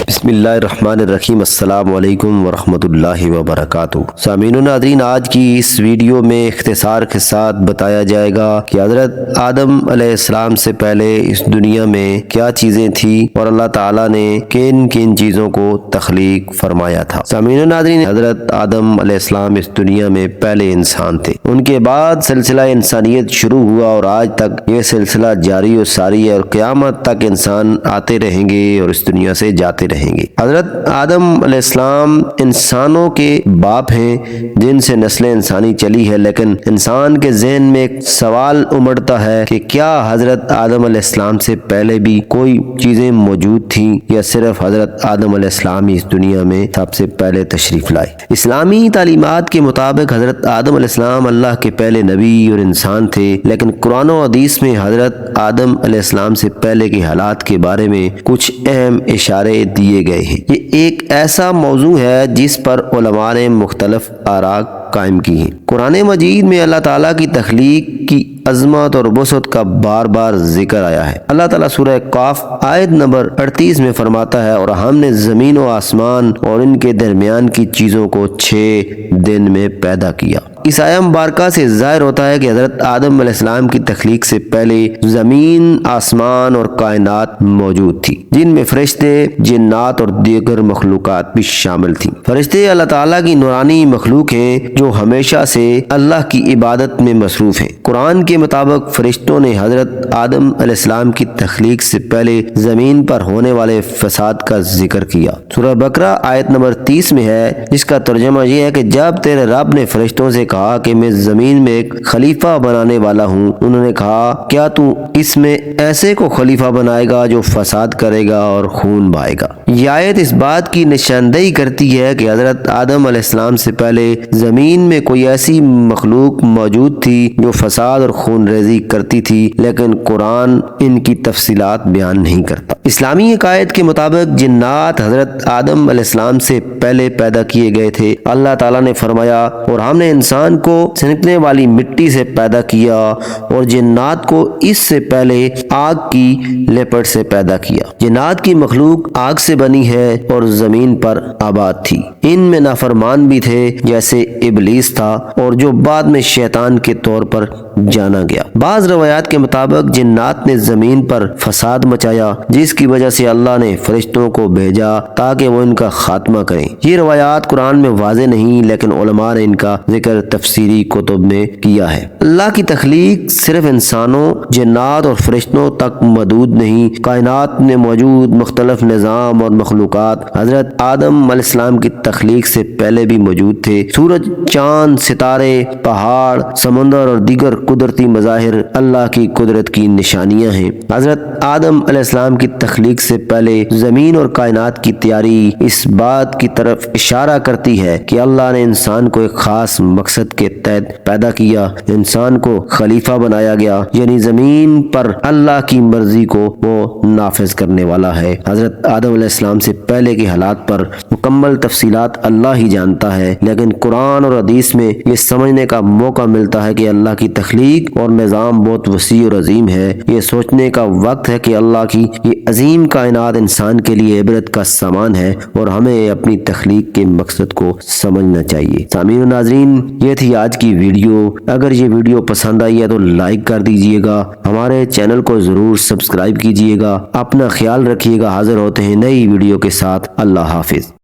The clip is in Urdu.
بسم اللہ الرحمن الرحیم۔ السلام علیکم ورحمۃ اللہ وبرکاتہ۔ سامعین و ناظرین، آج کی اس ویڈیو میں اختصار کے ساتھ بتایا جائے گا کہ حضرت آدم علیہ السلام سے پہلے اس دنیا میں کیا چیزیں تھیں اور اللہ تعالیٰ نے کن کن چیزوں کو تخلیق فرمایا تھا۔ سامعین و ناظرین، حضرت آدم علیہ السلام اس دنیا میں پہلے انسان تھے۔ ان کے بعد سلسلہ انسانیت شروع ہوا اور آج تک یہ سلسلہ جاری و ساری ہے اور قیامت تک انسان آتے رہیں گے اور اس دنیا سے جاتے رہیں گے۔ حضرت آدم علیہ السلام انسانوں کے باپ ہیں جن سے نسل انسانی چلی ہے، لیکن انسان کے ذہن میں ایک سوال امڑتا ہے کہ کیا حضرت آدم علیہ السلام سے پہلے بھی کوئی چیزیں موجود تھیں یا صرف حضرت آدم علیہ السلام ہی اس دنیا میں سب سے پہلے تشریف لائے۔ اسلامی تعلیمات کے مطابق حضرت آدم علیہ السلام اللہ کے پہلے نبی اور انسان تھے، لیکن قرآن و حدیث میں حضرت آدم علیہ السلام سے پہلے کے حالات کے بارے میں کچھ اہم اشارے دیے گئے ہیں۔ یہ ایک ایسا موضوع ہے جس پر علماء نے مختلف آراء قائم کی ہیں۔ قرآن مجید میں اللہ تعالیٰ کی تخلیق کی عظمت اور وسعت کا بار بار ذکر آیا ہے۔ اللہ تعالیٰ سورہ قاف آیت نمبر 38 میں فرماتا ہے، اور ہم نے زمین و آسمان اور ان کے درمیان کی چیزوں کو 6 دن میں پیدا کیا۔ اس آیہ مبارکہ سے ظاہر ہوتا ہے کہ حضرت آدم علیہ السلام کی تخلیق سے پہلے زمین، آسمان اور کائنات موجود تھی، جن میں فرشتے، جنات اور دیگر مخلوقات بھی شامل تھیں۔ فرشتے اللہ تعالیٰ کی نورانی مخلوق ہیں جو ہمیشہ سے اللہ کی عبادت میں مصروف ہیں۔ قرآن کے مطابق فرشتوں نے حضرت آدم علیہ السلام کی تخلیق سے پہلے زمین پر ہونے والے فساد کا ذکر کیا۔ سورہ بقرہ آیت نمبر 30 میں ہے، جس کا ترجمہ یہ ہے کہ جب تیرے رب نے فرشتوں سے کہا کہ میں زمین میں ایک خلیفہ بنانے والا ہوں، انہوں نے کہا کیا تو اس میں ایسے کو خلیفہ بنائے گا جو فساد کرے گا اور خون بہائے گا۔ یہ آیت اس بات کی نشاندہی کرتی ہے کہ حضرت آدم علیہ السلام سے پہلے زمین میں کوئی ایسی مخلوق موجود تھی جو فساد اور خون ریزی کرتی تھی، لیکن قرآن ان کی تفصیلات بیان نہیں کرتا۔ اسلامی عقائد کے مطابق جنات حضرت آدم علیہ السلام سے پہلے پیدا کیے گئے تھے۔ اللہ تعالیٰ نے فرمایا، اور ہم نے انسان کو سنکنے والی مٹی سے پیدا کیا اور جنات کو اس سے پہلے آگ کی لپٹ سے پیدا کیا۔ جنات کی مخلوق آگ سے بنی ہے اور زمین پر آباد تھی۔ ان میں نافرمان بھی تھے جیسے ابلیس تھا، اور جو بعد میں شیطان کے طور پر جانا گیا۔ بعض روایات کے مطابق جنات نے زمین پر فساد مچایا، جس کی وجہ سے اللہ نے فرشتوں کو بھیجا تاکہ وہ ان کا خاتمہ کریں۔ یہ روایات قرآن میں واضح نہیں، لیکن علماء نے ان کا ذکر تفسیری کتب میں کیا ہے۔ اللہ کی تخلیق صرف انسانوں، جنات اور فرشتوں تک محدود نہیں۔ کائنات میں موجود مختلف نظام اور مخلوقات حضرت آدم علیہ السلام کی تخلیق سے پہلے بھی موجود تھے۔ سورج، چاند، ستارے، پہاڑ، سمندر اور دیگر قدرتی مظاہر اللہ کی قدرت کی نشانیاں ہیں۔ حضرت آدم علیہ السلام کی تخلیق سے پہلے زمین اور کائنات کی تیاری اس بات کی طرف اشارہ کرتی ہے کہ اللہ نے انسان کو ایک خاص مقصد کے تحت پیدا کیا۔ انسان کو خلیفہ بنایا گیا، یعنی زمین پر اللہ کی مرضی کو وہ نافذ کرنے والا ہے۔ حضرت آدم علیہ السلام سے پہلے کے حالات پر مکمل تفصیلات اللہ ہی جانتا ہے، لیکن قرآن اور حدیث میں یہ سمجھنے کا موقع ملتا ہے کہ اللہ کی تخلیق اور نظام بہت وسیع اور عظیم ہے۔ یہ سوچنے کا وقت ہے کہ اللہ کی یہ عظیم کائنات انسان کے لیے عبرت کا سامان ہے اور ہمیں اپنی تخلیق کے مقصد کو سمجھنا چاہیے۔ سامعین و ناظرین، یہ تھی آج کی ویڈیو۔ اگر یہ ویڈیو پسند آئی ہے تو لائک کر دیجئے گا، ہمارے چینل کو ضرور سبسکرائب کیجئے گا۔ اپنا خیال رکھیے گا۔ حاضر ہوتے ہیں نئی ویڈیو کے ساتھ۔ اللہ حافظ۔